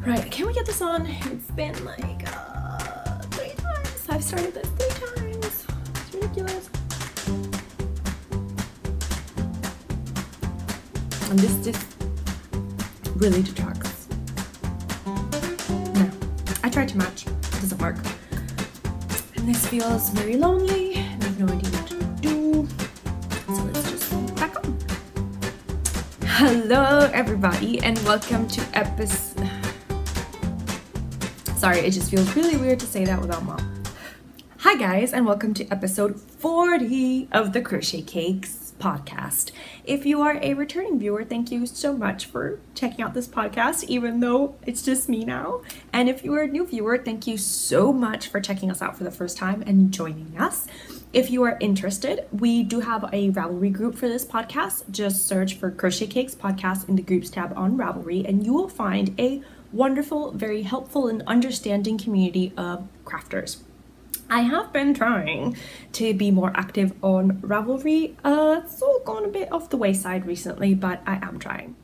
Right, can we get this on? It's been like 3 times. I've started this 3 times. It's ridiculous. And this just really detracts. No, I tried to match. It doesn't work. And this feels very lonely. I have no idea what to do. So let's just back on. Hello, everybody, and welcome to episode. Sorry, it just feels really weird to say that without mom. Hi guys, and welcome to episode 40 of the Crochet Cakes podcast. If you are a returning viewer, thank you so much for checking out this podcast, even though it's just me now. And if you are a new viewer, thank you so much for checking us out for the first time and joining us. If you are interested, we do have a Ravelry group for this podcast. Just search for Crochet Cakes podcast in the groups tab on Ravelry, and you will find a wonderful, very helpful and understanding community of crafters. I have been trying to be more active on Ravelry. It's all gone a bit off the wayside recently, but I am trying.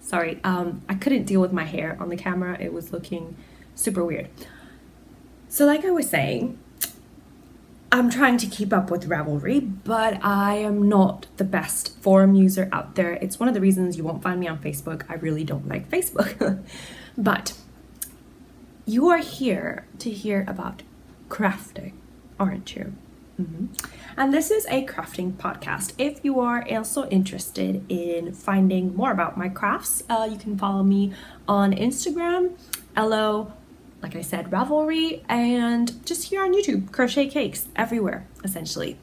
Sorry, I couldn't deal with my hair on the camera. It was looking super weird. So like I was saying, I'm trying to keep up with Ravelry, but I am not the best forum user out there. It's one of the reasons you won't find me on Facebook. I really don't like Facebook. But you are here to hear about crafting, aren't you? And this is a crafting podcast. If you are also interested in finding more about my crafts, you can follow me on Instagram, LO, like I said, Ravelry, and just here on YouTube, Crochet Cakes, everywhere, essentially.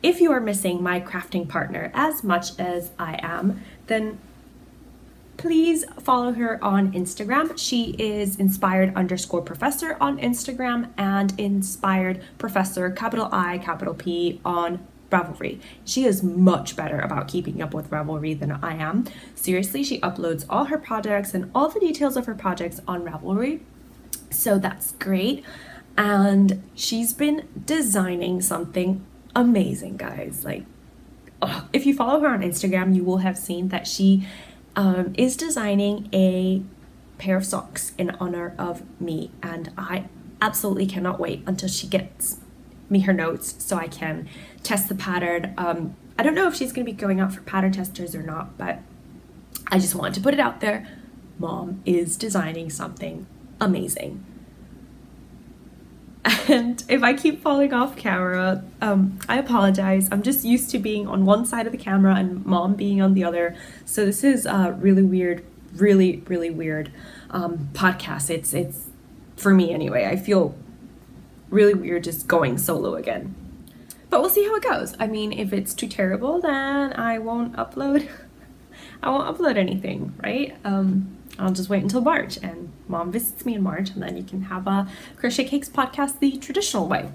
If you are missing my crafting partner as much as I am, then please follow her on Instagram. She is inspired_professor on Instagram and inspired professor, capital I, capital P, on Ravelry. She is much better about keeping up with Ravelry than I am. Seriously, she uploads all her projects and all the details of her projects on Ravelry, so that's great. And she's been designing something amazing, guys. Like, oh, if you follow her on Instagram, you will have seen that she is designing a pair of socks in honor of me, and I absolutely cannot wait until she gets me her notes so I can test the pattern. I don't know if she's going to be going out for pattern testers or not, but I just wanted to put it out there. Mom is designing something amazing. And if I keep falling off camera, I apologize. I'm just used to being on one side of the camera and mom being on the other. So this is a really weird, really weird podcast. It's for me anyway. I feel really weird just going solo again. But we'll see how it goes. I mean, if it's too terrible, then I won't upload. I won't upload anything, right? I'll just wait until March, and mom visits me in March, and then you can have a Crochet Cakes podcast the traditional way.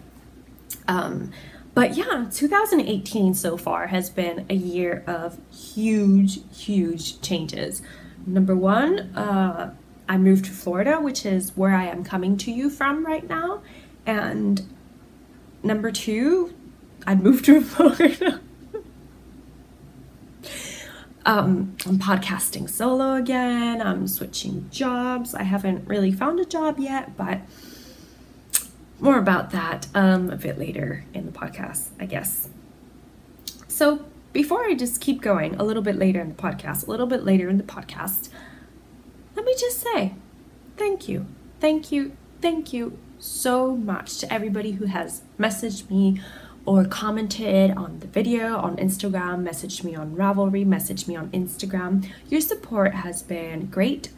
But yeah, 2018 so far has been a year of huge changes. Number one, I moved to Florida, which is where I am coming to you from right now. And number two, I moved to Florida. I'm podcasting solo again. I'm switching jobs. I haven't really found a job yet, but more about that a bit later in the podcast, I guess. So before I just keep going a little bit later in the podcast, let me just say thank you so much to everybody who has messaged me or commented on the video on Instagram, messaged me on Ravelry, messaged me on Instagram. Your support has been great.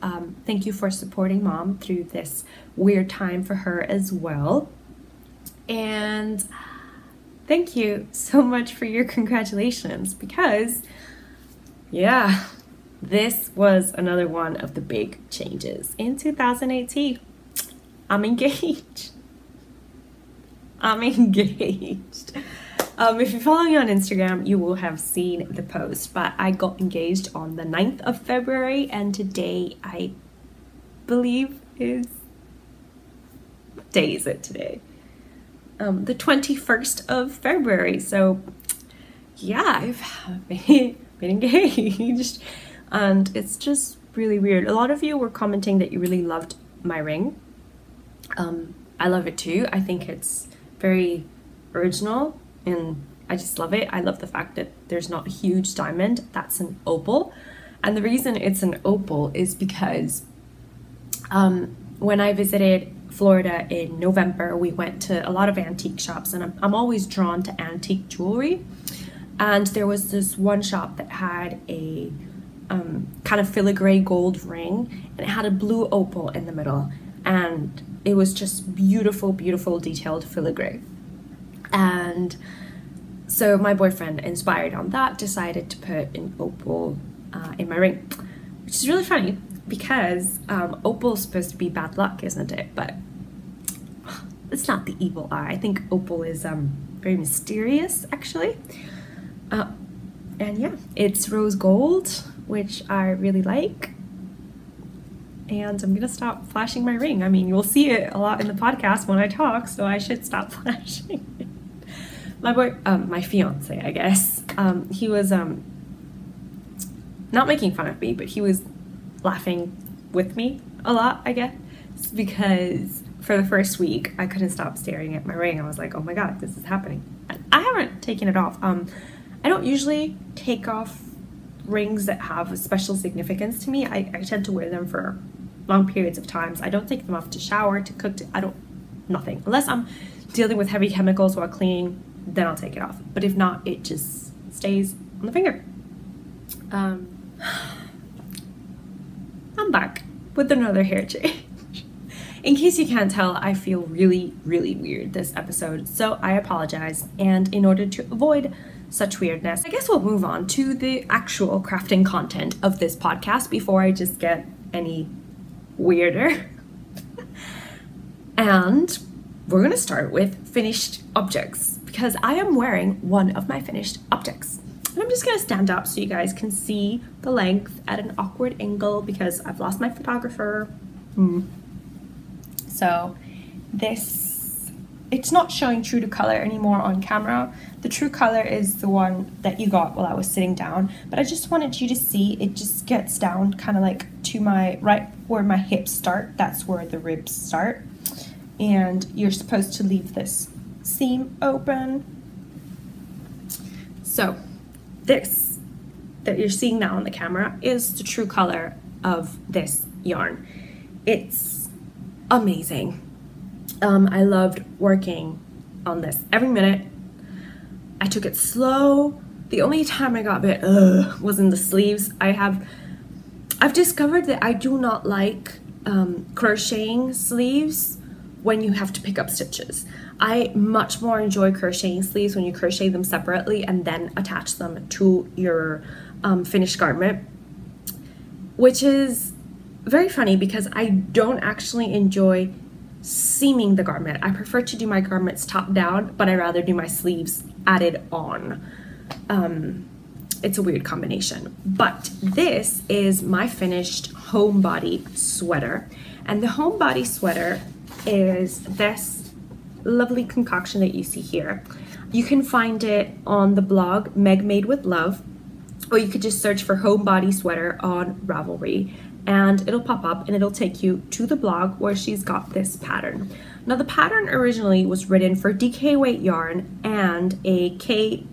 Thank you for supporting mom through this weird time for her as well. And thank you so much for your congratulations, because yeah, this was another one of the big changes in 2018. I'm engaged. If you're following me on Instagram, you will have seen the post, but I got engaged on the 9th of February, and today I believe is, what day is it today? The 21st of February. So yeah, I've been engaged, and it's just really weird. A lot of you were commenting that you really loved my ring. I love it too. I think it's very original and I just love it. I love the fact that there's not a huge diamond. That's an opal. And the reason it's an opal is because when I visited Florida in November, we went to a lot of antique shops, and I'm always drawn to antique jewelry. And there was this one shop that had a kind of filigree gold ring, and it had a blue opal in the middle, and it was just beautiful, beautiful detailed filigree. And so my boyfriend, inspired on that, decided to put an opal in my ring, which is really funny because opal is supposed to be bad luck, isn't it? But it's not the evil eye. I think opal is very mysterious, actually. And yeah, it's rose gold, which I really like. And I'm gonna stop flashing my ring. I mean, you'll see it a lot in the podcast when I talk, so I should stop flashing it. My fiance, I guess, he was not making fun of me, but he was laughing with me a lot, I guess, because for the first week I couldn't stop staring at my ring. I was like, oh my god, this is happening. And I haven't taken it off. I don't usually take off rings that have a special significance to me. I tend to wear them for long periods of times. I don't take them off to shower, to cook, nothing. Unless I'm dealing with heavy chemicals while cleaning, then I'll take it off. But if not, it just stays on the finger. I'm back with another hair change. In case you can't tell, I feel really, really weird this episode, so I apologize. And in order to avoid such weirdness, I guess we'll move on to the actual crafting content of this podcast before I just get any weirder. And we're gonna start with finished objects, because I am wearing one of my finished objects. And I'm just gonna stand up so you guys can see the length at an awkward angle because I've lost my photographer. So this, it's not showing true to color anymore on camera. The true color is the one that you got while I was sitting down, but I just wanted you to see it just gets down kind of like to my, right where my hips start. That's where the ribs start. And you're supposed to leave this seam open. So this that you're seeing now on the camera is the true color of this yarn. It's amazing. I loved working on this every minute. I took it slow. The only time I got a bit was in the sleeves. I've discovered that I do not like crocheting sleeves when you have to pick up stitches. I much more enjoy crocheting sleeves when you crochet them separately and then attach them to your finished garment, which is very funny because I don't actually enjoy seaming the garment. I prefer to do my garments top down, but I rather do my sleeves added on. It's a weird combination, but this is my finished homebody sweater, and the homebody sweater is this lovely concoction that you see here. You can find it on the blog Meg Made with Love, or you could just search for homebody sweater on Ravelry and it'll pop up and it'll take you to the blog where she's got this pattern. Now the pattern originally was written for DK weight yarn and a K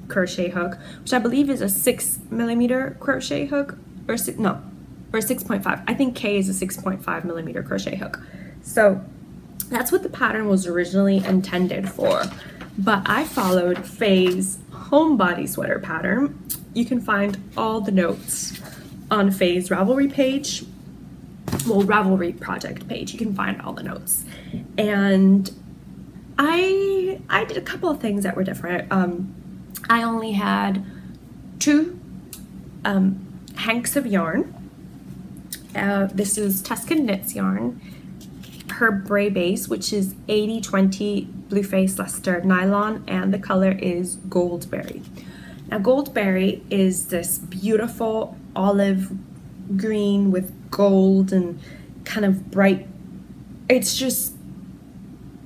crochet hook, which I believe is a 6mm crochet hook, or 6.5. I think K is a 6.5mm crochet hook. So that's what the pattern was originally intended for. But I followed Faye's homebody sweater pattern. You can find all the notes on Faye's Ravelry page, well, Ravelry project page. You can find all the notes. And I did a couple of things that were different. I only had 2 hanks of yarn. This is Tuscan Knits yarn, her Bray base, which is 80/20 Blueface Leicester nylon, and the color is Goldberry. Now Goldberry is this beautiful olive green with gold and kind of bright. It's just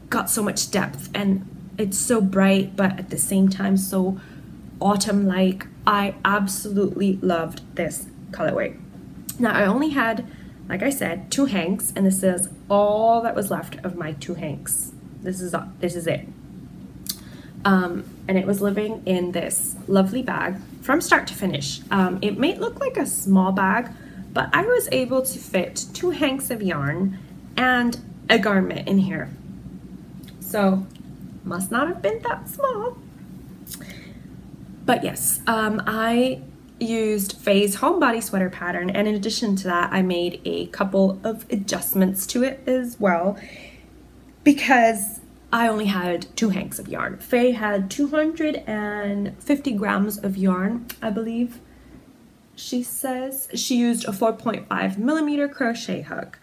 got so much depth and it's so bright, but at the same time so autumn-like. I absolutely loved this colorway. Now I only had, like I said, 2 hanks, and this is all that was left of my 2 hanks. This is it. And it was living in this lovely bag from start to finish. It may look like a small bag, but I was able to fit 2 hanks of yarn and a garment in here. So must not have been that small. But yes, I used Faye's homebody sweater pattern, and in addition to that I made a couple of adjustments to it as well, because I only had 2 hanks of yarn. Faye had 250 grams of yarn, I believe she says. She used a 4.5 millimeter crochet hook.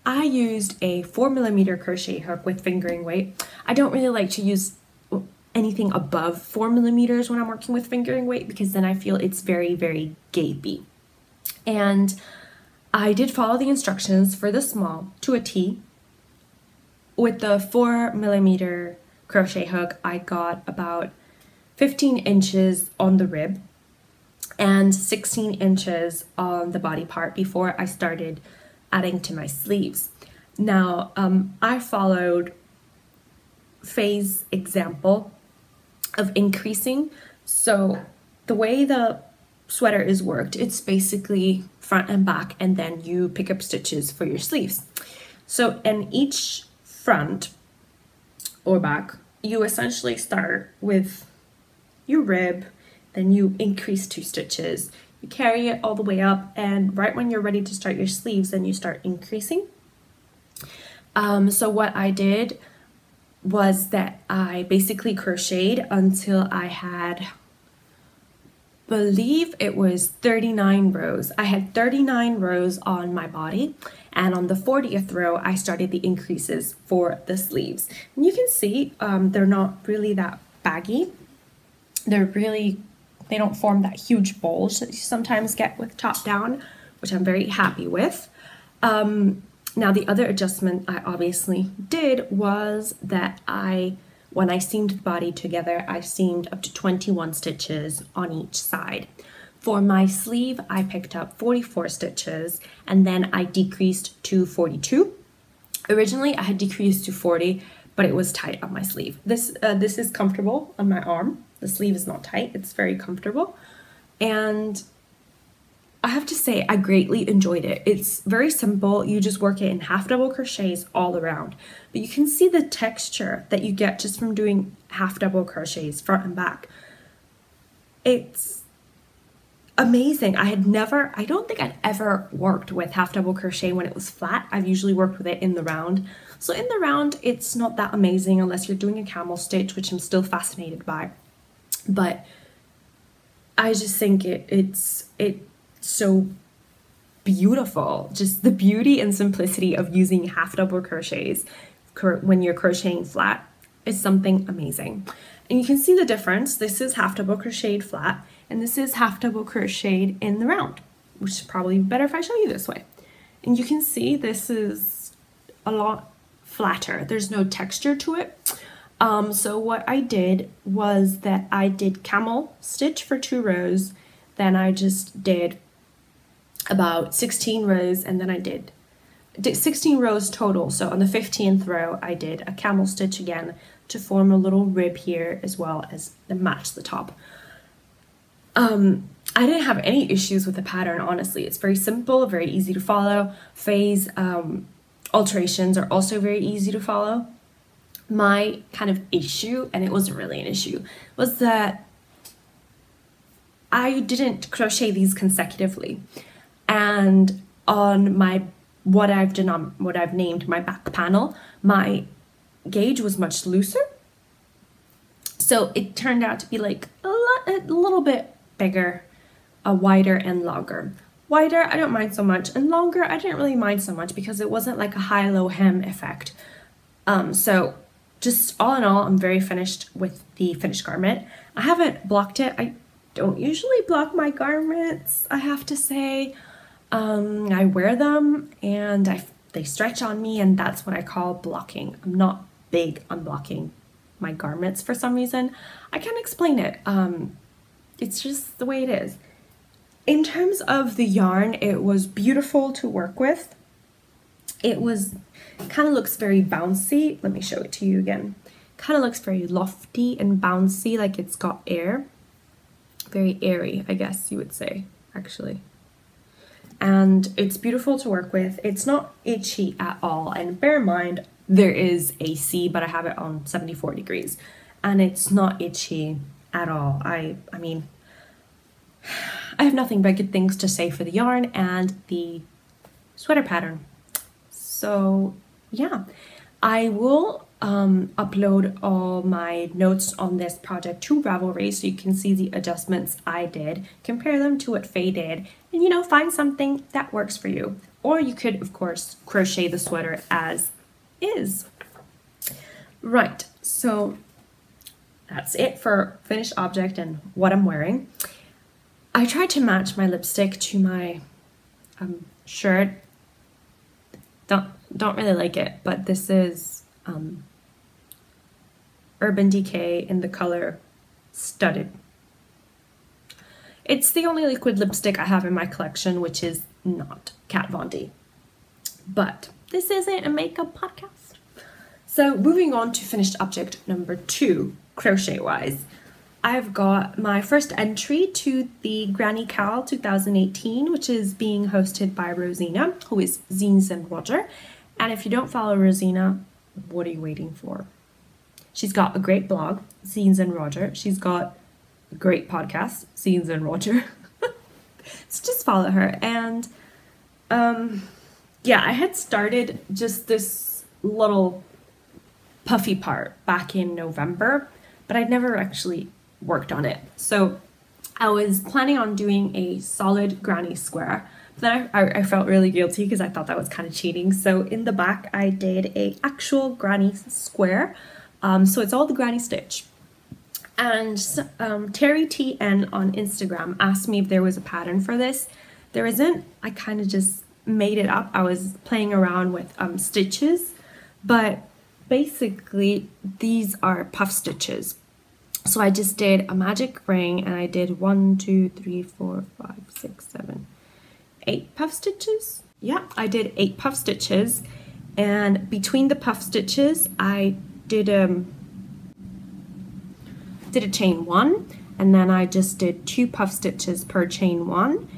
I used a 4 millimeter crochet hook with fingering weight. I don't really like to use anything above 4 millimeters when I'm working with fingering weight, because then I feel it's very, very gapey. And I did follow the instructions for the small to a T. With the 4 millimeter crochet hook, I got about 15 inches on the rib and 16 inches on the body part before I started adding to my sleeves. Now, I followed Faye's example of increasing. So the way the sweater is worked, it's basically front and back, and then you pick up stitches for your sleeves. So in each front or back, you essentially start with your rib, then you increase 2 stitches, you carry it all the way up, and right when you're ready to start your sleeves, then you start increasing. So what I did was that I basically crocheted until I had, believe it was 39 rows. I had 39 rows on my body, and on the 40th row I started the increases for the sleeves. And you can see they're not really that baggy. They don't form that huge bulge that you sometimes get with top down, which I'm very happy with. Now the other adjustment I obviously did was that when I seamed the body together, I seamed up to 21 stitches on each side. For my sleeve, I picked up 44 stitches, and then I decreased to 42. Originally, I had decreased to 40, but it was tight on my sleeve. This is comfortable on my arm. The sleeve is not tight, it's very comfortable. And I have to say, I greatly enjoyed it. It's very simple. You just work it in half double crochets all around. But you can see the texture that you get just from doing half double crochets front and back. It's amazing. I don't think I'd ever worked with half double crochet when it was flat. I've usually worked with it in the round. So in the round, it's not that amazing unless you're doing a camel stitch, which I'm still fascinated by. But I just think it's so beautiful. Just the beauty and simplicity of using half double crochets when you're crocheting flat is something amazing. And you can see the difference. This is half double crocheted flat, and this is half double crocheted in the round, which is probably better if I show you this way. And you can see this is a lot flatter. There's no texture to it. So what I did was that I did camel stitch for 2 rows, then I just did about 16 rows, and then I did 16 rows total. So on the 15th row, I did a camel stitch again to form a little rib here, as well as match the top. I didn't have any issues with the pattern, honestly. It's very simple, very easy to follow. Faye's alterations are also very easy to follow. My kind of issue, and it wasn't really an issue, was that I didn't crochet these consecutively. And on what I've named my back panel, my gauge was much looser. So it turned out to be like a little bit bigger, wider and longer. Wider, I don't mind so much, and longer, I didn't really mind so much because it wasn't like a high-low hem effect. So just all in all, I'm very finished with the finished garment. I haven't blocked it. I don't usually block my garments, I have to say. I wear them and they stretch on me, and that's what I call blocking. I'm not big on blocking my garments for some reason. I can't explain it. It's just the way it is. In terms of the yarn, it was beautiful to work with. It was kind of looks very bouncy. Let me show it to you again. Kind of looks very lofty and bouncy, like it's got air. Very airy, I guess you would say, actually. And it's beautiful to work with. It's not itchy at all. And bear in mind, there is AC, but I have it on 74 degrees. And it's not itchy at all. I mean, I have nothing but good things to say for the yarn and the sweater pattern. So yeah, I will upload all my notes on this project to Ravelry so you can see the adjustments I did, compare them to what Faye did, and you know, find something that works for you. Or you could, of course, crochet the sweater as is. Right, so that's it for finished object and what I'm wearing. I tried to match my lipstick to my shirt. Don't really like it, but this is Urban Decay in the color Studded. It's the only liquid lipstick I have in my collection, which is not Kat Von D. But this isn't a makeup podcast. So moving on to finished object number 2, crochet-wise. I've got my first entry to the Granny Cal 2018, which is being hosted by Rosina, who is Zines and Roger. And if you don't follow Rosina, what are you waiting for? She's got a great blog, Zines and Roger. She's got a great podcast, Zines and Roger. So just follow her. And yeah, I had started just this little puffy part back in November, but I'd never actually worked on it. So I was planning on doing a solid granny square, but then I felt really guilty because I thought that was kind of cheating. So in the back I did a actual granny square, so it's all the granny stitch. And Terry TN on Instagram asked me if there was a pattern for this. There isn't. I kind of just made it up. I was playing around with stitches, but basically these are puff stitches. So I just did a magic ring and I did 1, 2, 3, 4, 5, 6, 7, 8 puff stitches. Yeah, I did 8 puff stitches, and between the puff stitches I did a chain 1, and then I just did 2 puff stitches per chain 1.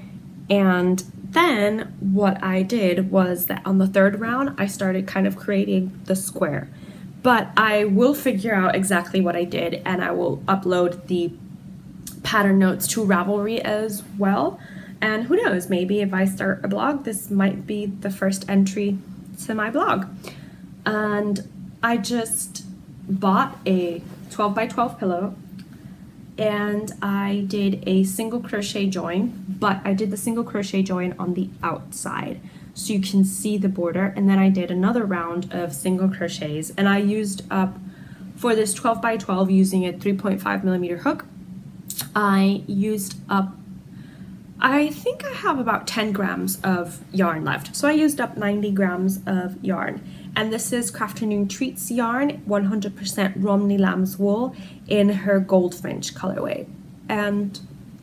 And then what I did was that on the 3rd round I started kind of creating the square. But I will figure out exactly what I did, and I will upload the pattern notes to Ravelry as well. And who knows, maybe if I start a blog, this might be the first entry to my blog. And I just bought a 12 by 12 pillow, and I did a single crochet join, but I did the single crochet join on the outside, so you can see the border. And then I did another round of single crochets, and I used up, for this 12 by 12 using a 3.5mm hook, I used up, I think I have about 10 grams of yarn left. So I used up 90 grams of yarn. And this is Crafternoon Treats yarn, 100% Romney Lambswool in her Goldfinch colorway. And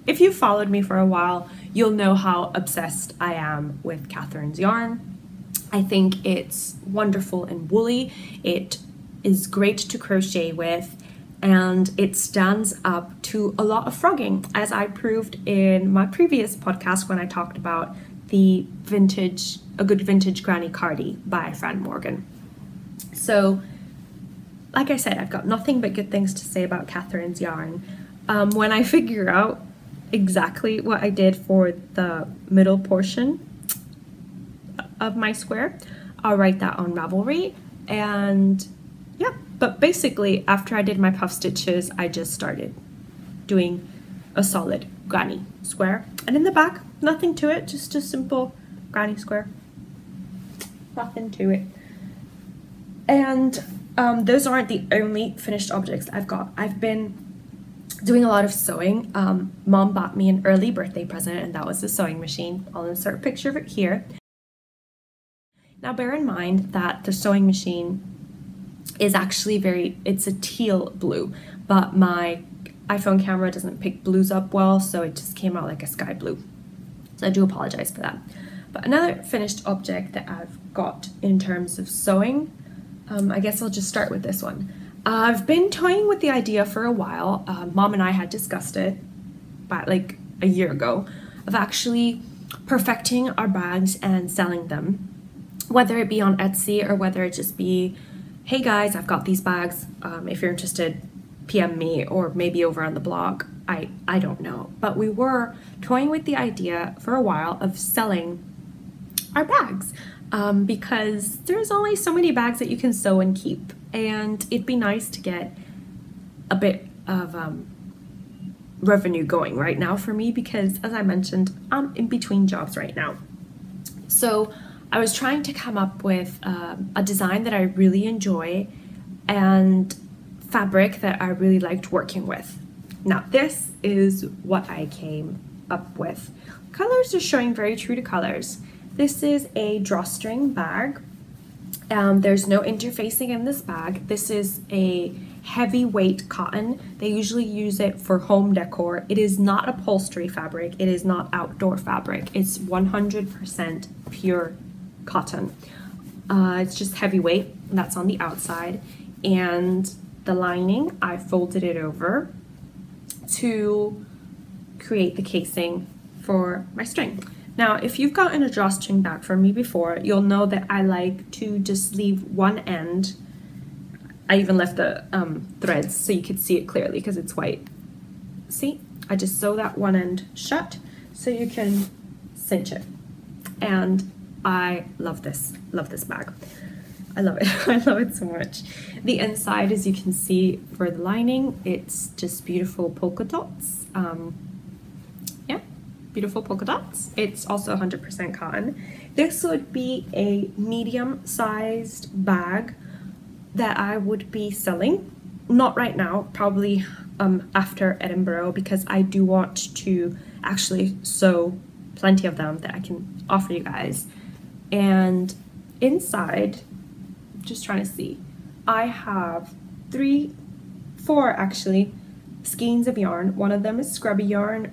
if you've followed me for a while, you'll know how obsessed I am with Catherine's yarn. I think it's wonderful and woolly. It is great to crochet with, and it stands up to a lot of frogging, as I proved in my previous podcast when I talked about the vintage, A Good Vintage Granny Cardi by Fran Morgan. So, like I said, I've got nothing but good things to say about Catherine's yarn. When I figure out exactly what I did for the middle portion of my square, I'll write that on Ravelry. And yeah, but basically after I did my puff stitches, I just started doing a solid granny square. And in the back, nothing to it, just a simple granny square. Nothing to it. And those aren't the only finished objects I've got. I've been doing a lot of sewing. Mom bought me an early birthday present, and that was a sewing machine. I'll insert a picture of it here. Now bear in mind that the sewing machine is actually it's a teal blue, but my iPhone camera doesn't pick blues up well, so it just came out like a sky blue. So I do apologize for that. But another finished object that I've got in terms of sewing, I guess I'll just start with this one. I've been toying with the idea for a while. Mom and I had discussed it about like a year ago of actually perfecting our bags and selling them, whether it be on Etsy or whether it just be, hey guys, I've got these bags. If you're interested, PM me, or maybe over on the blog. I don't know. But we were toying with the idea for a while of selling our bags because there's only so many bags that you can sew and keep, and it'd be nice to get a bit of revenue going right now for me because, as I mentioned, I'm in between jobs right now. So I was trying to come up with a design that I really enjoy and fabric that I really liked working with. Now this is what I came up with. Colors are showing very true to colors. This is a drawstring bag. There's no interfacing in this bag. This is a heavyweight cotton. They usually use it for home decor. It is not upholstery fabric. It is not outdoor fabric. It's 100% pure cotton. It's just heavyweight. That's on the outside. And the lining, I folded it over to create the casing for my string. Now, if you've gotten a drawstring bag from me before, you'll know that I like to just leave one end. I even left the threads so you could see it clearly because it's white. See, I just sew that one end shut so you can cinch it. And I love this bag. I love it. I love it so much. The inside, as you can see for the lining, it's just beautiful polka dots. Yeah, beautiful polka dots. It's also 100% cotton. This would be a medium-sized bag that I would be selling. Not right now, probably after Edinburgh, because I do want to actually sew plenty of them that I can offer you guys. And inside, just trying to see, I have four actually skeins of yarn. One of them is scrubby yarn,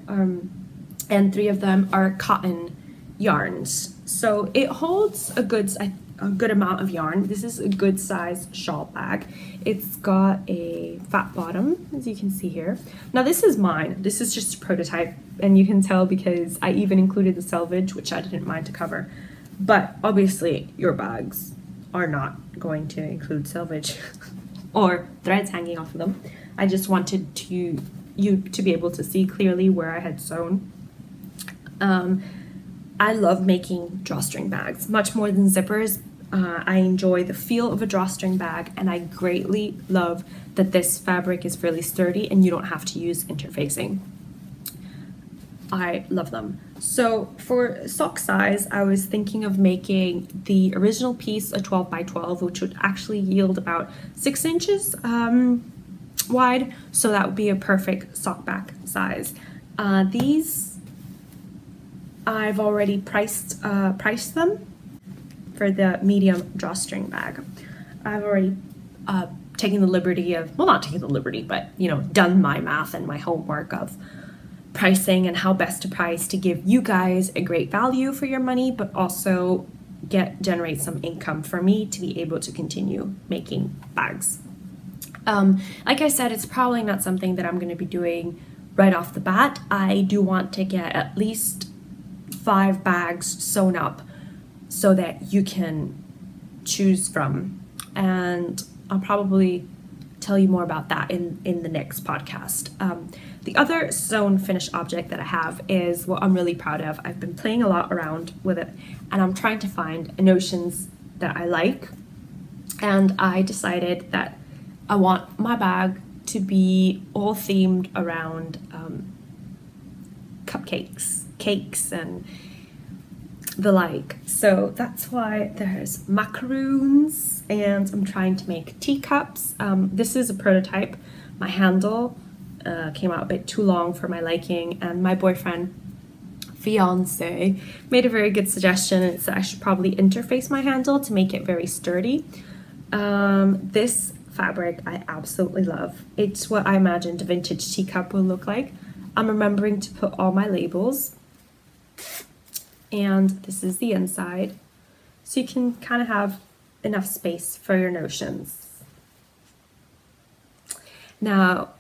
and 3 of them are cotton yarns. So it holds a good amount of yarn. This is a good size shawl bag. It's got a fat bottom, as you can see here. Now this is mine. This is just a prototype, and you can tell because I even included the selvage, which I didn't mind to cover. But obviously your bags are not going to include selvage or threads hanging off of them. I just wanted you to be able to see clearly where I had sewn. I love making drawstring bags much more than zippers. I enjoy the feel of a drawstring bag, and I greatly love that this fabric is fairly sturdy and you don't have to use interfacing. I love them. So for sock size, I was thinking of making the original piece a 12 by 12, which would actually yield about 6 inches wide. So that would be a perfect sock back size. These, I've already priced them for the medium drawstring bag. I've already taken the liberty of, well, not taken the liberty, but, you know, done my math and my homework of pricing and how best to price to give you guys a great value for your money, but also generate some income for me to be able to continue making bags. Like I said, it's probably not something that I'm going to be doing right off the bat. I do want to get at least 5 bags sewn up so that you can choose from, and I'll probably tell you more about that in the next podcast. The other sewn finished object that I have is what I'm really proud of. I've been playing a lot around with it, and I'm trying to find notions that I like, and I decided that I want my bag to be all themed around cupcakes, cakes, and the like. So that's why there's macaroons, and I'm trying to make teacups. This is a prototype. My handle came out a bit too long for my liking, and my fiance made a very good suggestion. It's that I should probably interface my handle to make it very sturdy. This fabric I absolutely love. It's what I imagined a vintage teacup will look like. I'm remembering to put all my labels and this is the inside. So you can kind of have enough space for your notions. Now,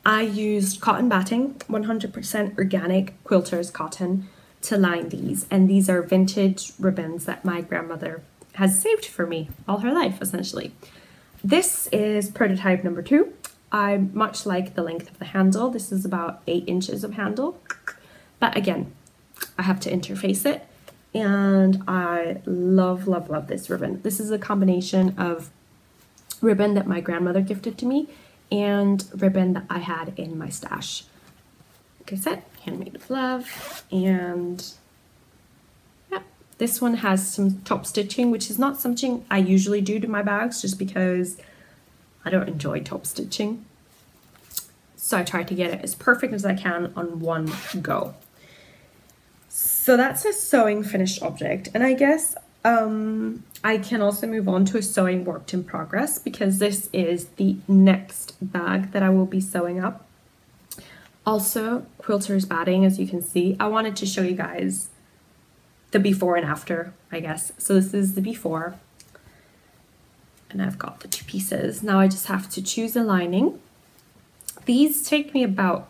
I used cotton batting, 100% organic quilter's cotton, to line these, and these are vintage ribbons that my grandmother has saved for me all her life, essentially. This is prototype number 2. I much like the length of the handle. This is about 8 inches of handle, but again, I have to interface it, and I love, love, love this ribbon. This is a combination of ribbon that my grandmother gifted to me and ribbon that I had in my stash. Like I said, handmade with love, and yeah, this one has some top stitching, which is not something I usually do to my bags just because I don't enjoy top stitching. So I try to get it as perfect as I can on one go. So that's a sewing finished object, and I guess I can also move on to a sewing work in progress, because this is the next bag that I will be sewing up. Also, quilter's batting, as you can see. I wanted to show you guys the before and after, I guess. So this is the before, and I've got the 2 pieces. Now I just have to choose a lining. These take me about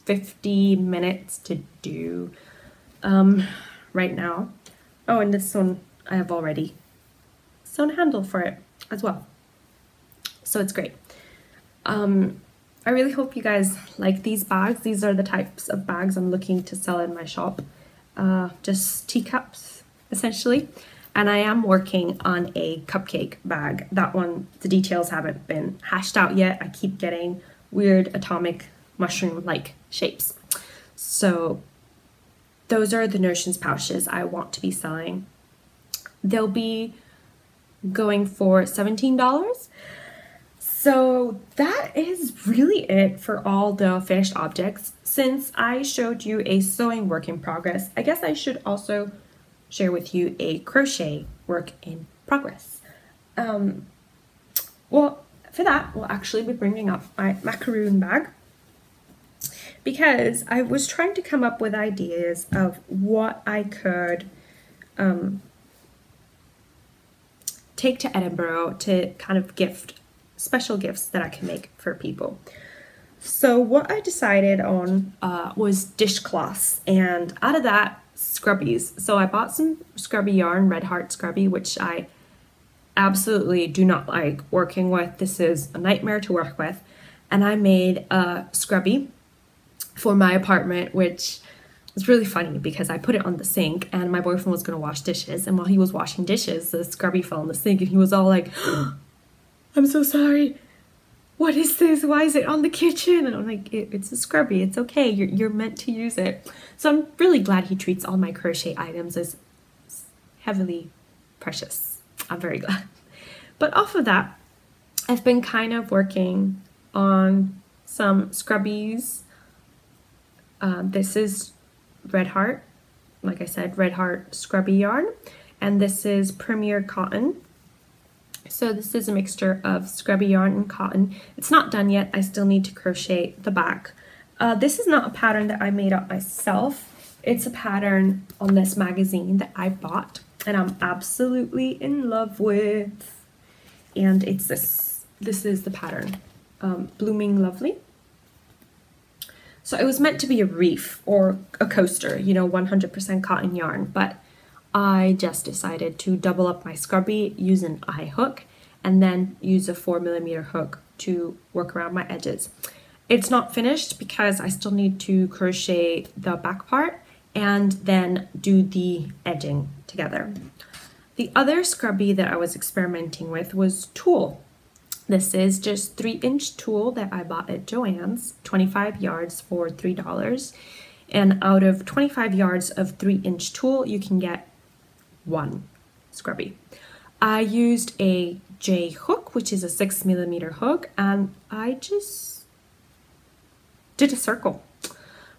50 minutes to do right now. Oh, and this one I have already sewn a handle for it as well, so it's great. I really hope you guys like these bags. These are the types of bags I'm looking to sell in my shop, just teacups essentially, and I am working on a cupcake bag. That one, the details haven't been hashed out yet. I keep getting weird atomic mushroom like shapes. So those are the notions pouches I want to be selling. They'll be going for $17. So that is really it for all the finished objects. Since I showed you a sewing work in progress, I guess I should also share with you a crochet work in progress. Well, for that, we'll actually be bringing up my macaroon bag, because I was trying to come up with ideas of what I could take to Edinburgh to kind of gift, special gifts that I can make for people. So what I decided on was dishcloths, and out of that, scrubbies. So I bought some scrubby yarn, Red Heart Scrubby, which I absolutely do not like working with. This is a nightmare to work with. And I made a scrubby for my apartment, which was really funny because I put it on the sink and my boyfriend was going to wash dishes, and while he was washing dishes, the scrubby fell in the sink and he was all like, "I'm so sorry. What is this? Why is it on the kitchen?" And I'm like, it's a scrubby. It's okay. You're meant to use it. So I'm really glad he treats all my crochet items as heavily precious. I'm very glad. But off of that, I've been kind of working on some scrubbies. This is Red Heart, like I said, Red Heart Scrubby yarn, and this is Premier Cotton. So this is a mixture of scrubby yarn and cotton. It's not done yet. I still need to crochet the back. This is not a pattern that I made up myself. It's a pattern on this magazine that I bought and I'm absolutely in love with. And it's this. This is the pattern, Blooming Lovely. So it was meant to be a reef or a coaster, you know, 100% cotton yarn, but I just decided to double up my scrubby, use an eye hook, and then use a 4mm hook to work around my edges. It's not finished because I still need to crochet the back part and then do the edging together. The other scrubby that I was experimenting with was tulle. This is just 3-inch tulle that I bought at Joann's, 25 yards for $3. And out of 25 yards of 3-inch tulle, you can get 1 scrubby. I used a J hook, which is a 6mm hook, and I just did a circle.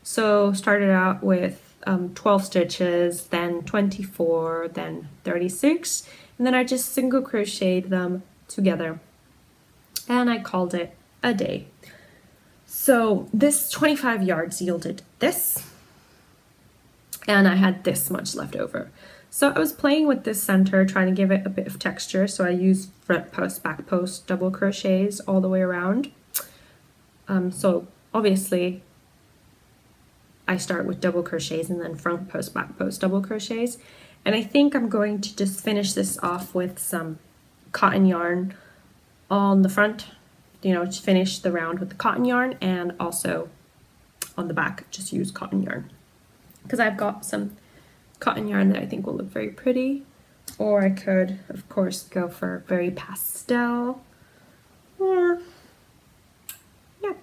So started out with 12 stitches, then 24, then 36, and then I just single crocheted them together. And I called it a day. So this 25 yards yielded this. and I had this much left over. So I was playing with this center, trying to give it a bit of texture. So I used front post, back post, double crochets all the way around. So obviously I start with double crochets and then front post, back post, double crochets. And I think I'm going to just finish this off with some cotton yarn on the front, you know, to finish the round with the cotton yarn, and also on the back just use cotton yarn, because I've got some cotton yarn that I think will look very pretty. Or I could of course go for very pastel, or yeah.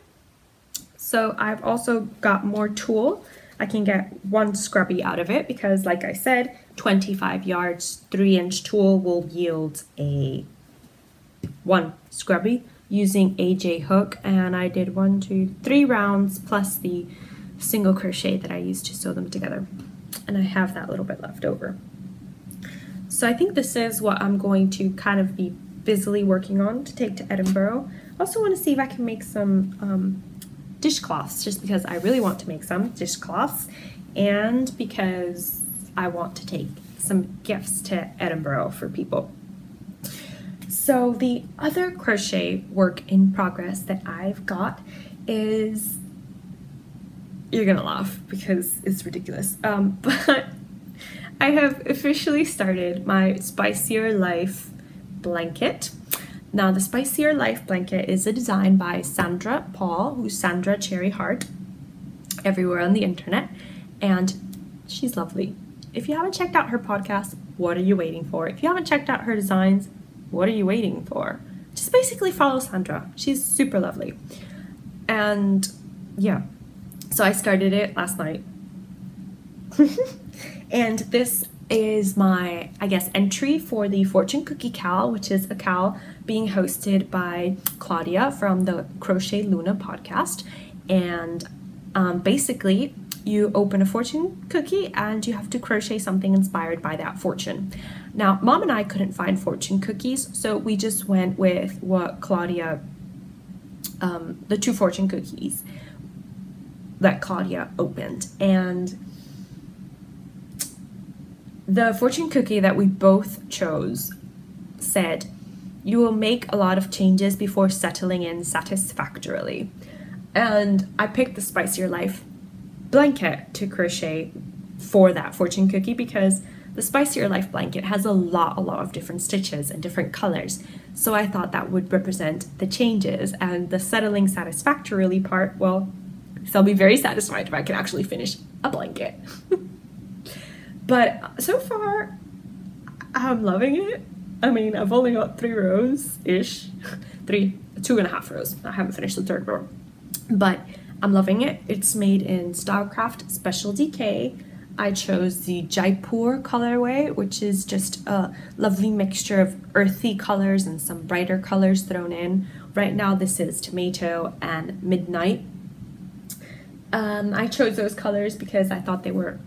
So I've also got more tulle. I can get 1 scrubby out of it because, like I said, 25 yards 3-inch tulle will yield a 1 scrubby using a J hook, and I did 1, 2, 3 rounds plus the single crochet that I used to sew them together, and I have that little bit left over. So I think this is what I'm going to kind of be busily working on to take to Edinburgh. I also want to see if I can make some dishcloths, just because I really want to make some dishcloths, and because I want to take some gifts to Edinburgh for people. So the other crochet work in progress that I've got is, you're gonna laugh because it's ridiculous, but I have officially started my Spicier Life blanket. Now the Spicier Life blanket is a design by Sandra Paul, who's Sandra Cherry Heart everywhere on the internet, and she's lovely. If you haven't checked out her podcast, what are you waiting for? If you haven't checked out her designs, what are you waiting for? Just basically follow Sandra. She's super lovely. And yeah, so I started it last night. And this is my, I guess, entry for the Fortune Cookie Cal, which is a cal being hosted by Claudia from the CrochetLuna podcast. And basically, you open a fortune cookie and you have to crochet something inspired by that fortune. Now, Mom and I couldn't find fortune cookies, so we just went with what Claudia, the 2 fortune cookies that Claudia opened. And the fortune cookie that we both chose said, "You will make a lot of changes before settling in satisfactorily." And I picked the Spicier Life blanket to crochet for that fortune cookie because the Spicier Life blanket has a lot of different stitches and different colors. So I thought that would represent the changes, and the settling satisfactorily part, well, I'll be very satisfied if I can actually finish a blanket. But so far, I'm loving it. I mean, I've only got 3 rows-ish. 2.5 rows. I haven't finished the 3rd row. But I'm loving it. It's made in Stylecraft Special DK. I chose the Jaipur colorway, which is just a lovely mixture of earthy colors and some brighter colors thrown in. Right now this is Tomato and Midnight. I chose those colors because I thought they were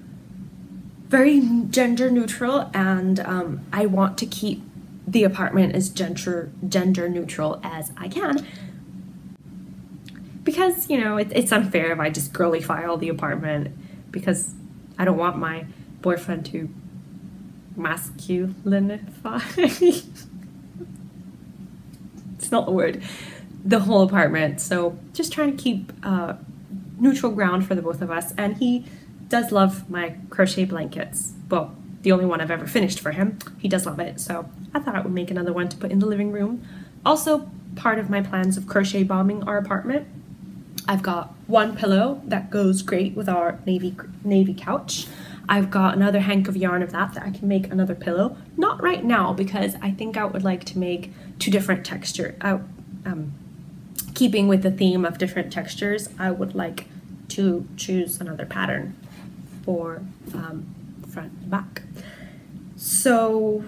very gender neutral, and I want to keep the apartment as gender neutral as I can, because, you know, it's unfair if I just girlyfy all the apartment, because I don't want my boyfriend to masculinify. It's not the word. The whole apartment. So just trying to keep neutral ground for the both of us. And he does love my crochet blankets. Well, the only one I've ever finished for him. He does love it. So I thought I would make another one to put in the living room. Also, part of my plans of crochet bombing our apartment, I've got 1 pillow that goes great with our navy couch. I've got another hank of yarn of that I can make another pillow. Not right now, because I think I would like to make 2 different textures. Keeping with the theme of different textures, I would like to choose another pattern for front and back. So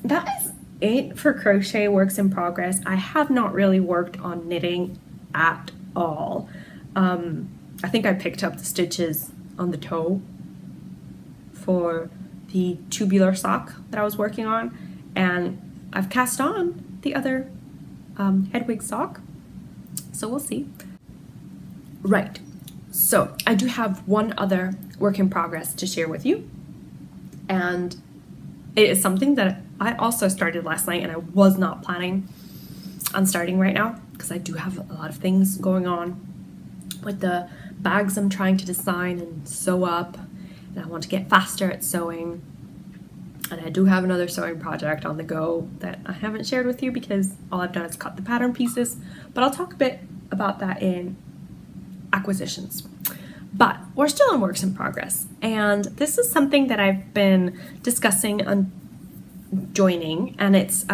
that is it for crochet works in progress. I have not really worked on knitting at all. I think I picked up the stitches on the toe for the tubular sock that I was working on, and I've cast on the other Hedwig sock, so we'll see. Right, So I do have one other work in progress to share with you, and it is something that I also started last night, and I was not planning on starting right now because I do have a lot of things going on with the bags I'm trying to design and sew up, and I want to get faster at sewing. And I do have another sewing project on the go that I haven't shared with you because all I've done is cut the pattern pieces, but I'll talk a bit about that in acquisitions. But we're still in works in progress, and this is something that I've been discussing on joining, and it's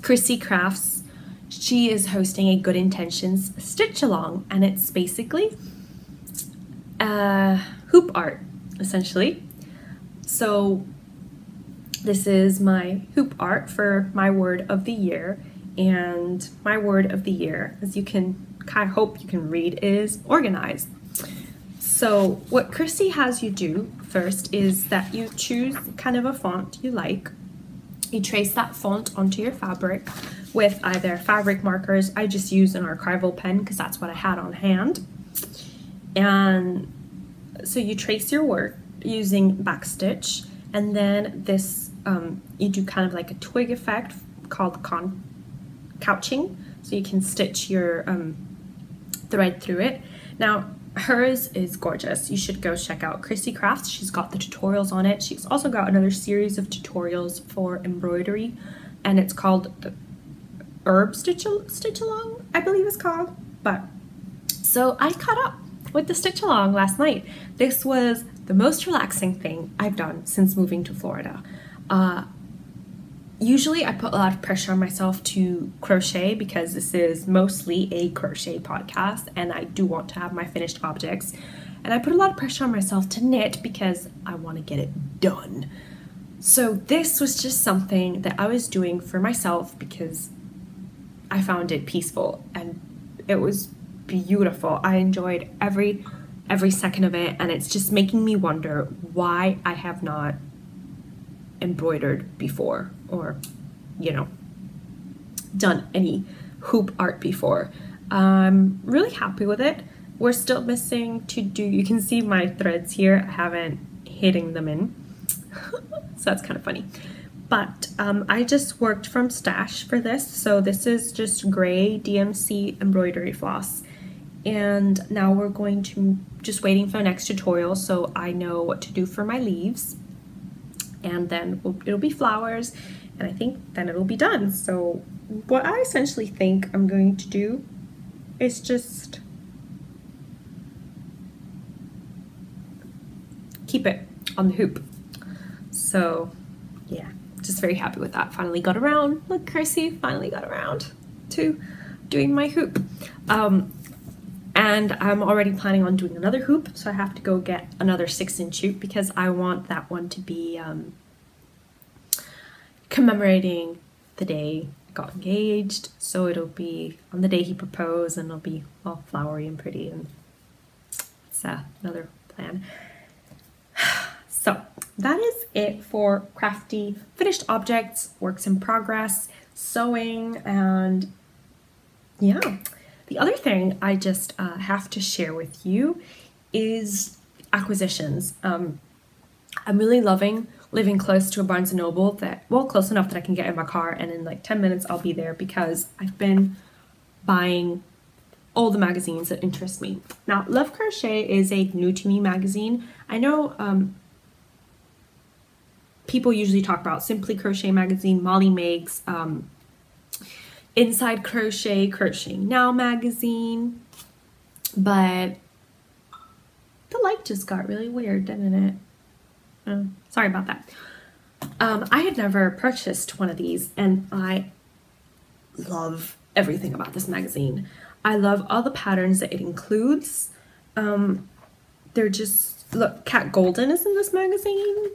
Chrissy Crafts. She is hosting a Good Intentions stitch along, and it's basically hoop art, essentially. So this is my hoop art for my word of the year, and my word of the year, as you can kind of hope you can read, is organized. So what Chrissy has you do first is that you choose kind of a font you like. You trace that font onto your fabric with either fabric markers. I just use an archival pen because that's what I had on hand. And so you trace your work using backstitch, and then this you do kind of like a twig effect called couching, so you can stitch your thread through it. Now hers is gorgeous. You should go check out Chrissy Crafts. She's got the tutorials on it. She's also got another series of tutorials for embroidery, and it's called the Herb Stitch Along, I believe it's called. But so I caught up with the stitch along last night. This was the most relaxing thing I've done since moving to Florida. Usually I put a lot of pressure on myself to crochet because this is mostly a crochet podcast and I do want to have my finished objects. And I put a lot of pressure on myself to knit because I want to get it done. So this was just something that I was doing for myself because I found it peaceful and it was beautiful. I enjoyed every second of it, and it's just making me wonder why I have not embroidered before, or done any hoop art before. I'm really happy with it. We're still missing to do, you can see my threads here, I haven't hidden them in so that's kind of funny. But I just worked from stash for this, so this is just gray DMC embroidery floss, and now we're going to just waiting for the next tutorial so I know what to do for my leaves, and then it'll be flowers, and I think then it'll be done. So what I essentially think I'm going to do is just keep it on the hoop. So yeah, just very happy with that. Finally got around. Look, Chrissy finally got around to doing my hoop. And I'm already planning on doing another hoop, so I have to go get another 6-inch hoop because I want that one to be commemorating the day I got engaged. So it'll be on the day he proposed, and it'll be all flowery and pretty, and it's another plan. So that is it for crafty finished objects, works in progress, sewing, and yeah. The other thing I just have to share with you is acquisitions. I'm really loving living close to a Barnes & Noble that, well, close enough that I can get in my car and in like 10 minutes I'll be there because I've been buying all the magazines that interest me. Now, Love Crochet is a new to me magazine. I know people usually talk about Simply Crochet magazine, Molly Makes, Inside Crochet, Crocheting Now magazine, but the light just got really weird, didn't it? Sorry about that. I had never purchased one of these, and I love everything about this magazine. I love all the patterns that it includes. They're just, look, Cat Golden is in this magazine.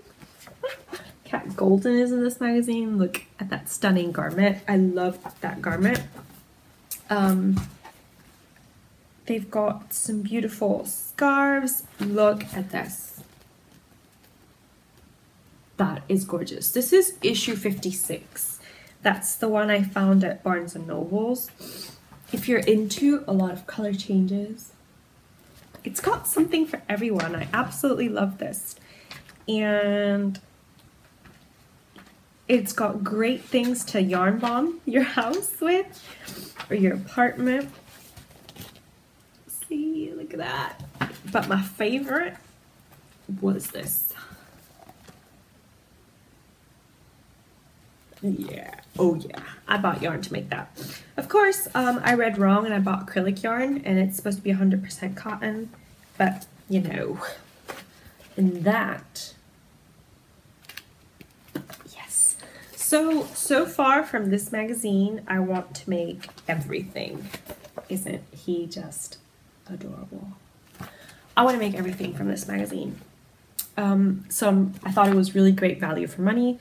Cat Golden is in this magazine. Look at that stunning garment. I love that garment. They've got some beautiful scarves. Look at this. That is gorgeous. This is issue 56. That's the one I found at Barnes & Noble's. If you're into a lot of color changes, it's got something for everyone. I absolutely love this. And it's got great things to yarn bomb your house with, or your apartment. See, look at that. But my favorite was this. Yeah, oh yeah, I bought yarn to make that. Of course, I read wrong and I bought acrylic yarn, and it's supposed to be 100% cotton, but you know, and that, yes. So far from this magazine, I want to make everything. Isn't he just adorable? I want to make everything from this magazine. I thought it was really great value for money,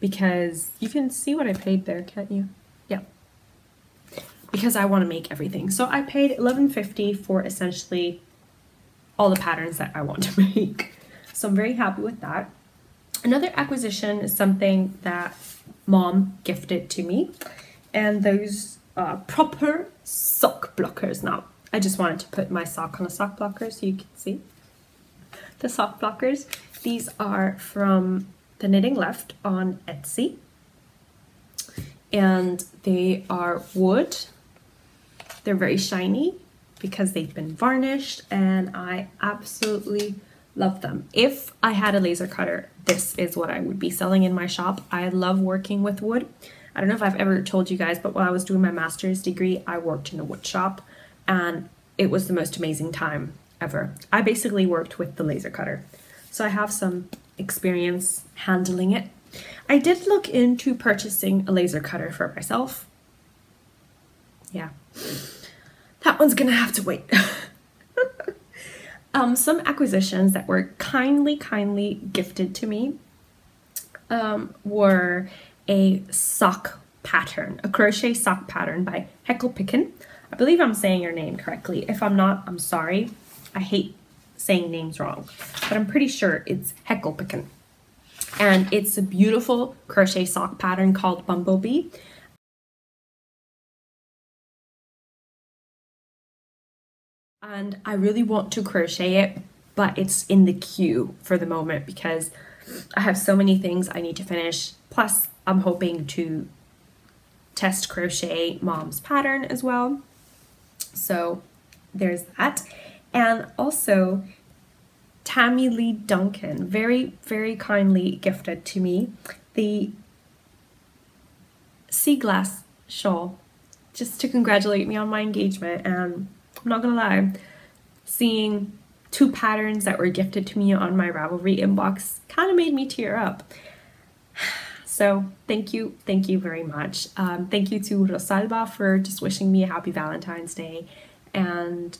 because you can see what I paid there, can't you? Yeah. Because I want to make everything. So I paid $11.50 for essentially all the patterns that I want to make. So I'm very happy with that. Another acquisition is something that Mom gifted to me, and those proper sock blockers. Now, I just wanted to put my sock on a sock blocker so you can see the sock blockers. These are from the Knitting Left on Etsy, and they are wood. They're very shiny because they've been varnished, and I absolutely love them. If I had a laser cutter, this is what I would be selling in my shop. I love working with wood. I don't know if I've ever told you guys, but while I was doing my master's degree, I worked in a wood shop, and it was the most amazing time ever. I basically worked with the laser cutter, so I have some experience handling it. I did look into purchasing a laser cutter for myself. Yeah, that one's gonna have to wait. Some acquisitions that were kindly gifted to me were a sock pattern, a crochet sock pattern by Heckelpicken. I believe I'm saying your name correctly. If I'm not, I'm sorry. I hate saying names wrong, but I'm pretty sure it's Heckelpicken. And it's a beautiful crochet sock pattern called Bumblebee. And I really want to crochet it, but it's in the queue for the moment because I have so many things I need to finish. Plus, I'm hoping to test crochet Mom's pattern as well. So there's that. And also, Tammy Lee Duncan very kindly gifted to me the sea glass shawl just to congratulate me on my engagement. And I'm not gonna lie, seeing two patterns that were gifted to me on my Ravelry inbox kind of made me tear up. So thank you very much. Thank you to Rosalba for just wishing me a happy Valentine's Day, and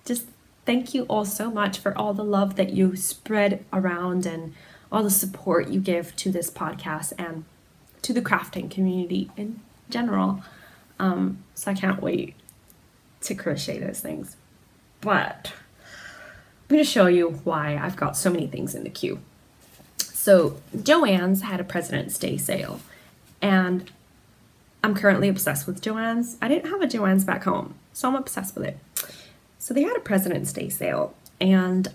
just thank you all so much for all the love that you spread around and all the support you give to this podcast and to the crafting community in general. So I can't wait to crochet those things. But I'm going to show you why I've got so many things in the queue. So Joann's had a President's Day sale, and I'm currently obsessed with Joann's. I didn't have a Joann's back home, so I'm obsessed with it. So they had a President's Day sale, and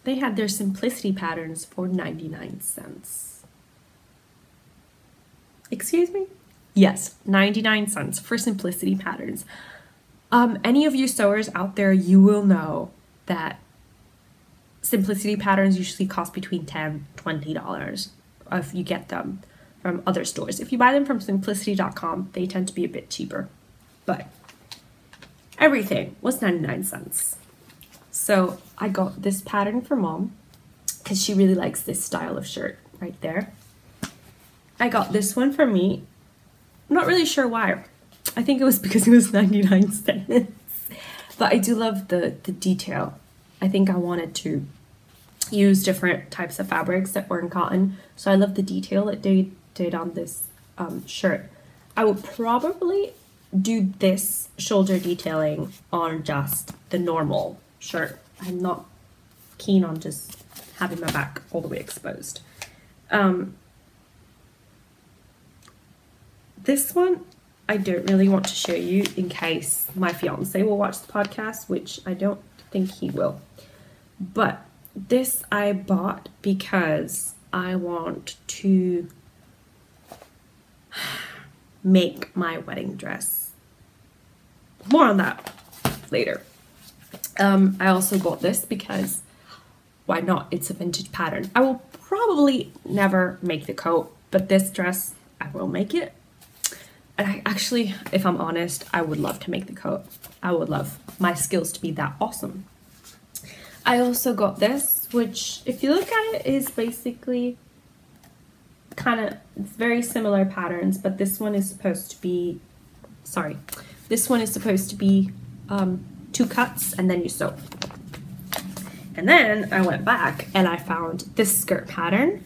they had their Simplicity patterns for 99 cents. Excuse me? Yes, 99 cents for Simplicity patterns. Any of you sewers out there, you will know that Simplicity patterns usually cost between $10 and $20 if you get them from other stores. If you buy them from simplicity.com, they tend to be a bit cheaper, but everything was 99 cents. So I got this pattern for Mom because she really likes this style of shirt right there. I got this one for me. I'm not really sure why. I think it was because it was 99 cents. But I do love the detail. I think I wanted to use different types of fabrics that weren't cotton. So I love the detail that they did on this shirt. I would probably do this shoulder detailing on just the normal shirt. I'm not keen on just having my back all the way exposed. This one I don't really want to show you in case my fiance will watch the podcast, which I don't think he will. But this I bought because I want to make my wedding dress. More on that later. I also bought this because why not? It's a vintage pattern. I will probably never make the coat, but this dress I will make it. And I actually, if I'm honest, I would love to make the coat. I would love my skills to be that awesome. I also got this, which if you look at it is basically kind of, it's very similar patterns, but this one is supposed to be, this one is supposed to be 2 cuts and then you sew. And then I went back and I found this skirt pattern,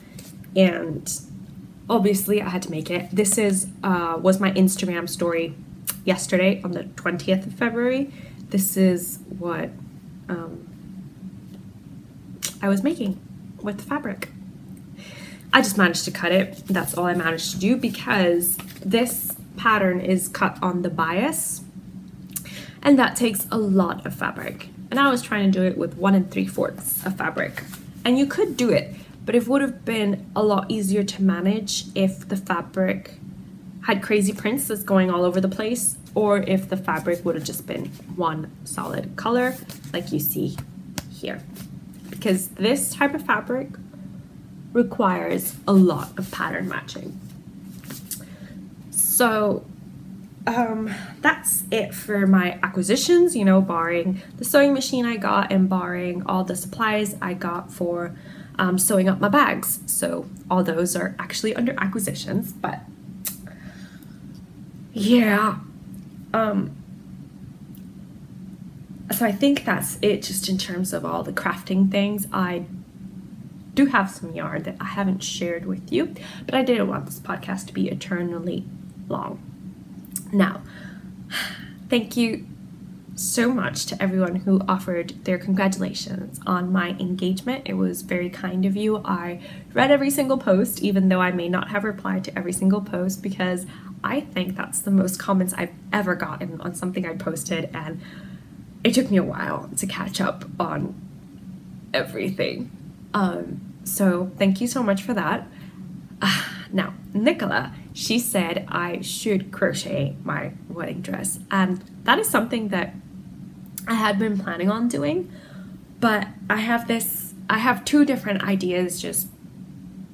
and obviously I had to make it. This is was my Instagram story yesterday on the 20th of February. This is what I was making with the fabric. I just managed to cut it. That's all I managed to do because this pattern is cut on the bias, and that takes a lot of fabric. And I was trying to do it with 1 3/4 of fabric. And you could do it, but it would have been a lot easier to manage if the fabric had crazy prints that's going all over the place, or if the fabric would have just been one solid color like you see here. Because this type of fabric requires a lot of pattern matching. So that's it for my acquisitions, you know, barring the sewing machine I got and barring all the supplies I got for sewing up my bags. So all those are actually under acquisitions, but yeah. So I think that's it just in terms of all the crafting things. I do have some yarn that I haven't shared with you, but I didn't want this podcast to be eternally long. Now, thank you so much to everyone who offered their congratulations on my engagement. It was very kind of you. I read every single post, even though I may not have replied to every single post, because I think that's the most comments I've ever gotten on something I posted, and it took me a while to catch up on everything. So thank you so much for that. Now, Nicola, she said I should crochet my wedding dress, and that is something that I had been planning on doing, but I have 2 different ideas just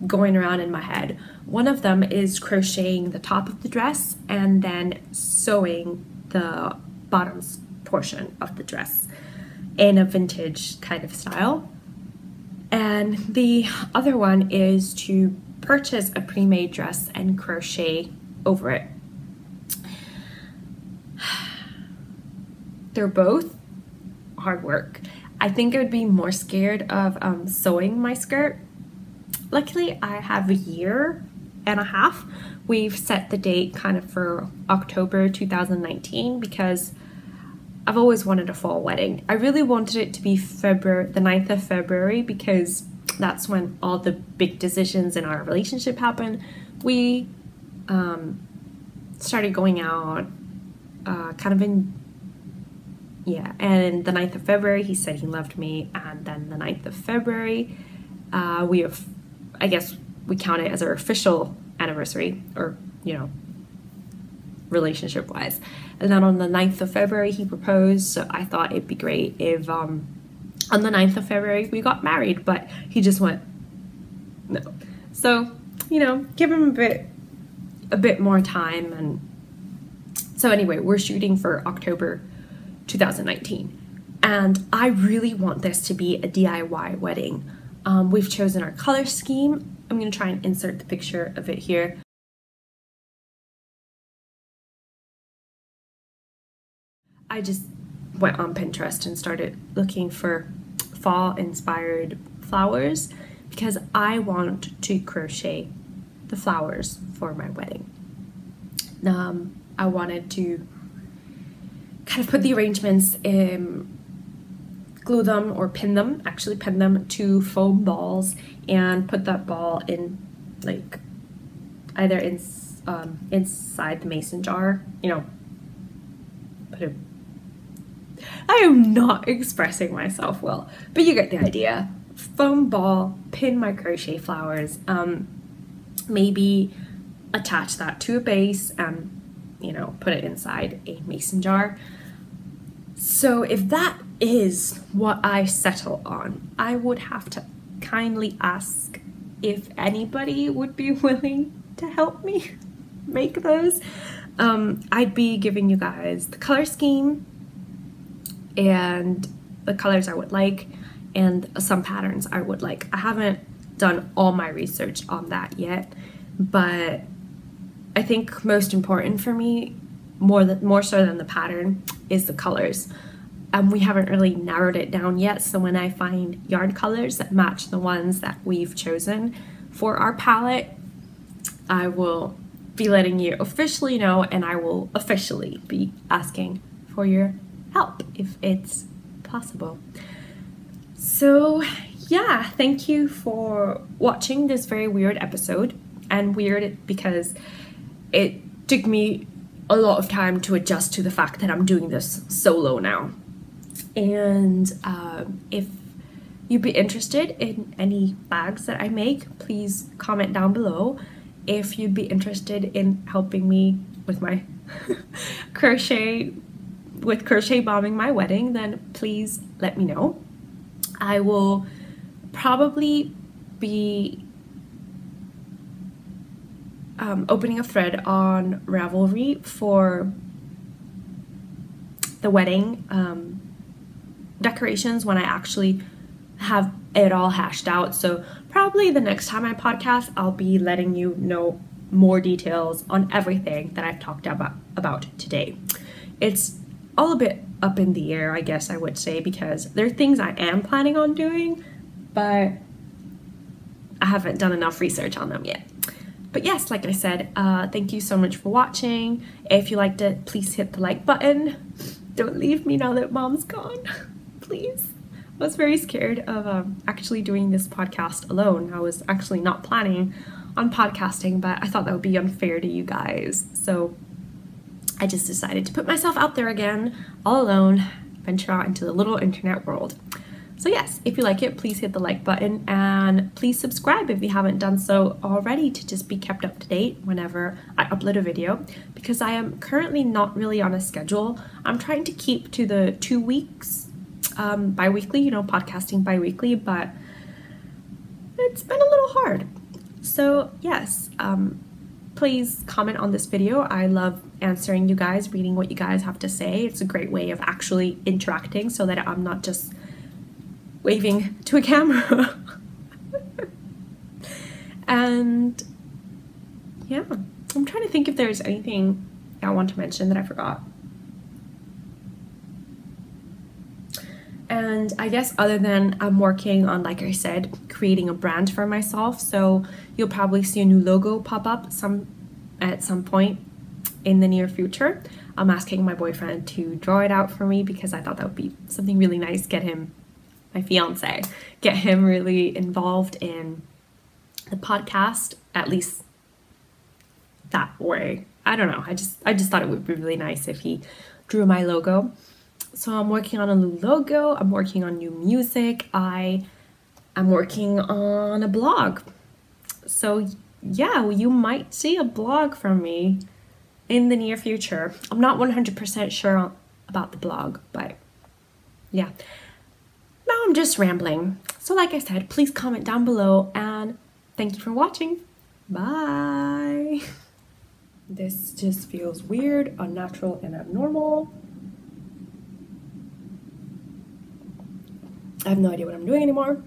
going around in my head. One of them is crocheting the top of the dress and then sewing the bottoms portion of the dress in a vintage kind of style. And the other one is to purchase a pre-made dress and crochet over it. They're both hard work. I think I would be more scared of sewing my skirt. Luckily, I have a year and a half. We've set the date kind of for October 2019 because I've always wanted a fall wedding. I really wanted it to be the 9th of February because that's when all the big decisions in our relationship happened. We started going out kind of in, and the 9th of February he said he loved me, and then the 9th of February I guess we count it as our official anniversary, or relationship wise. And then on the 9th of February he proposed, so I thought it'd be great if on the 9th of February we got married, but he just went no. So give him a bit more time. And so anyway, we're shooting for October 2019, and I really want this to be a DIY wedding. We've chosen our color scheme. I'm going to try and insert the picture of it here. I just went on Pinterest and started looking for fall inspired flowers because I want to crochet the flowers for my wedding. I wanted to kind of put the arrangements glue them or pin them to foam balls and put that ball in like either inside the mason jar, you know, I am not expressing myself well, but you get the idea. Foam ball, pin my crochet flowers, maybe attach that to a base and, you know, put it inside a mason jar. So if that is what I settle on, I would have to kindly ask if anybody would be willing to help me make those. I'd be giving you guys the color scheme and the colors I would like and some patterns I would like. I haven't done all my research on that yet, but I think most important for me, more so than the pattern, is the colors. We haven't really narrowed it down yet, so when I find yarn colors that match the ones that we've chosen for our palette, I will be letting you officially know, and I will officially be asking for your help if it's possible. So yeah, thank you for watching this very weird episode, and weird because it took me a lot of time to adjust to the fact that I'm doing this solo now. And if you'd be interested in any bags that I make, please comment down below. If you'd be interested in helping me with my crochet bombing my wedding, then please let me know. I will probably be opening a thread on Ravelry for the wedding decorations when I actually have it all hashed out. So probably the next time I podcast, I'll be letting you know more details on everything that I've talked about today. It's all a bit up in the air, I guess I would say, because there are things I am planning on doing, but I haven't done enough research on them yet. But yes, like I said, thank you so much for watching. If you liked it, please hit the like button. Don't leave me now that Mom's gone, please. I was very scared of actually doing this podcast alone. I was actually not planning on podcasting, but I thought that would be unfair to you guys. So I just decided to put myself out there again, all alone, venture out into the little internet world. So yes, if you like it, please hit the like button, and please subscribe if you haven't done so already, to just be kept up to date whenever I upload a video, because I am currently not really on a schedule. I'm trying to keep to the 2 weeks bi-weekly, you know, podcasting bi-weekly, but it's been a little hard. So yes, please comment on this video. I love answering you guys, reading what you guys have to say. It's a great way of actually interacting so that I'm not just waving to a camera. And yeah, I'm trying to think if there's anything I want to mention that I forgot. And I guess other than I'm working on, like I said, creating a brand for myself, so you'll probably see a new logo pop up at some point in the near future. I'm asking my boyfriend to draw it out for me because I thought that would be something really nice. Get him, my fiance, get him really involved in the podcast, at least that way. I don't know, I just thought it would be really nice if he drew my logo. So I'm working on a new logo, I'm working on new music, I'm working on a blog. So yeah, you might see a blog from me in the near future. I'm not 100% sure about the blog, but yeah. Now I'm just rambling. So like I said, please comment down below, and thank you for watching. Bye. This just feels weird, unnatural, and abnormal. I have no idea what I'm doing anymore.